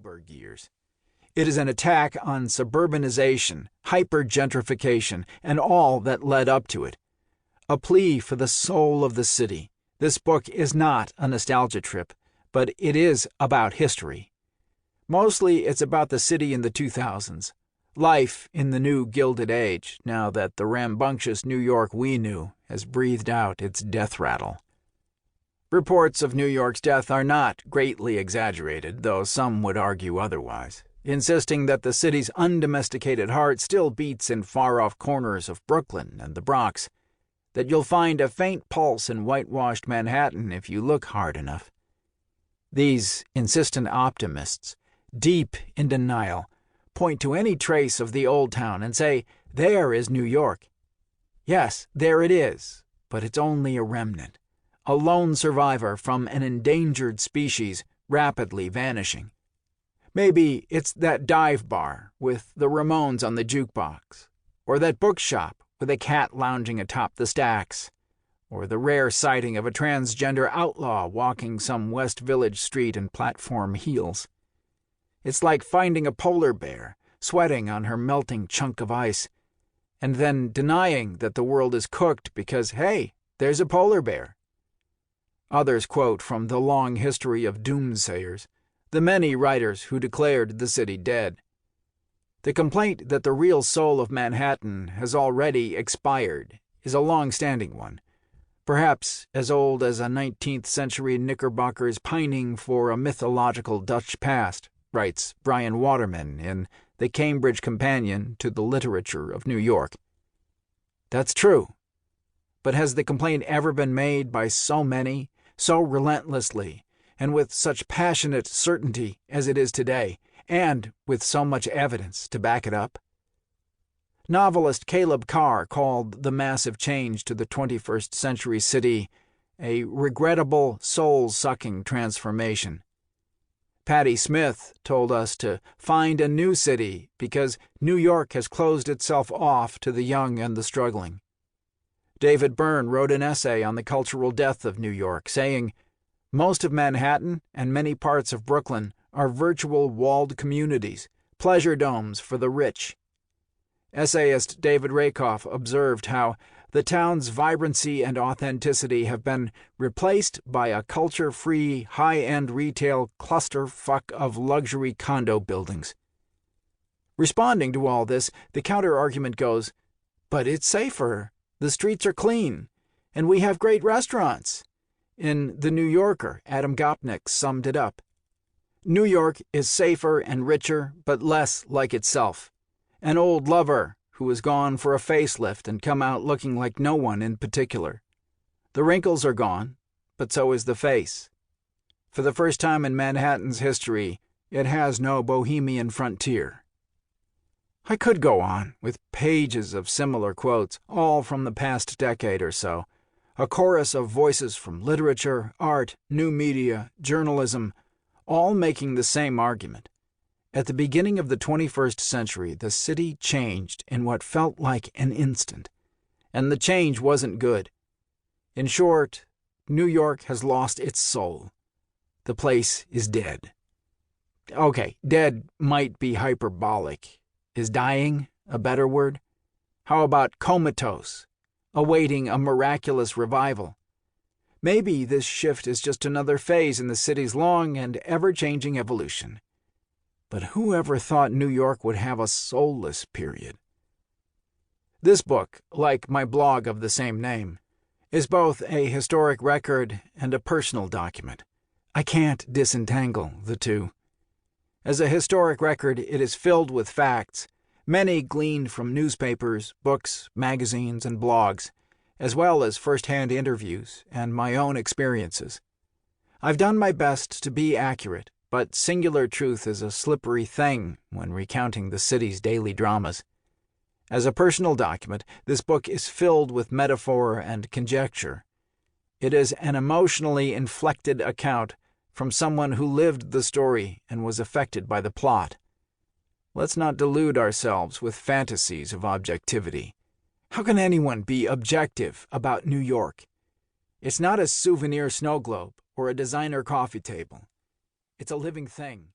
Bloomberg years. It is an attack on suburbanization, hyper-gentrification, and all that led up to it. A plea for the soul of the city. This book is not a nostalgia trip, but it is about history. Mostly it's about the city in the 2000s, life in the new Gilded Age, now that the rambunctious New York we knew has breathed out its death rattle. Reports of New York's death are not greatly exaggerated, though some would argue otherwise, insisting that the city's undomesticated heart still beats in far-off corners of Brooklyn and the Bronx, that you'll find a faint pulse in whitewashed Manhattan if you look hard enough. These insistent optimists, deep in denial, point to any trace of the old town and say, there is New York. Yes, there it is, but it's only a remnant, a lone survivor from an endangered species rapidly vanishing. Maybe it's that dive bar with the Ramones on the jukebox, or that bookshop with a cat lounging atop the stacks, or the rare sighting of a transgender outlaw walking some West Village street in platform heels. It's like finding a polar bear sweating on her melting chunk of ice, and then denying that the world is cooked because, hey, there's a polar bear. Others quote from the long history of doomsayers, the many writers who declared the city dead. The complaint that the real soul of Manhattan has already expired is a long-standing one, perhaps as old as a 19th-century Knickerbocker's pining for a mythological Dutch past, writes Brian Waterman in The Cambridge Companion to the Literature of New York. That's true. But has the complaint ever been made by so many, so relentlessly, and with such passionate certainty as it is today, and with so much evidence to back it up? Novelist Caleb Carr called the massive change to the 21st century city a regrettable, soul-sucking transformation. Patti Smith told us to find a new city because New York has closed itself off to the young and the struggling. David Byrne wrote an essay on the cultural death of New York, saying, "Most of Manhattan and many parts of Brooklyn are virtual walled communities, pleasure domes for the rich." Essayist David Rakoff observed how the town's vibrancy and authenticity have been replaced by a culture-free, high-end retail clusterfuck of luxury condo buildings. Responding to all this, the counter-argument goes, but it's safer, the streets are clean, and we have great restaurants. In The New Yorker, Adam Gopnik summed it up. New York is safer and richer, but less like itself. An old lover who has gone for a facelift and come out looking like no one in particular. The wrinkles are gone, but so is the face. For the first time in Manhattan's history, it has no bohemian frontier. I could go on with pages of similar quotes, all from the past decade or so, a chorus of voices from literature, art, new media, journalism, all making the same argument. At the beginning of the 21st century, the city changed in what felt like an instant, and the change wasn't good. In short, New York has lost its soul. The place is dead. Okay, dead might be hyperbolic. Is dying a better word? How about comatose, awaiting a miraculous revival? Maybe this shift is just another phase in the city's long and ever-changing evolution. But who ever thought New York would have a soulless period? This book, like my blog of the same name, is both a historic record and a personal document. I can't disentangle the two. As a historic record, it is filled with facts, many gleaned from newspapers, books, magazines, and blogs, as well as first-hand interviews and my own experiences. I've done my best to be accurate, but singular truth is a slippery thing when recounting the city's daily dramas. As a personal document, this book is filled with metaphor and conjecture. It is an emotionally inflected account from someone who lived the story and was affected by the plot. Let's not delude ourselves with fantasies of objectivity. How can anyone be objective about New York? It's not a souvenir snow globe or a designer coffee table. It's a living thing.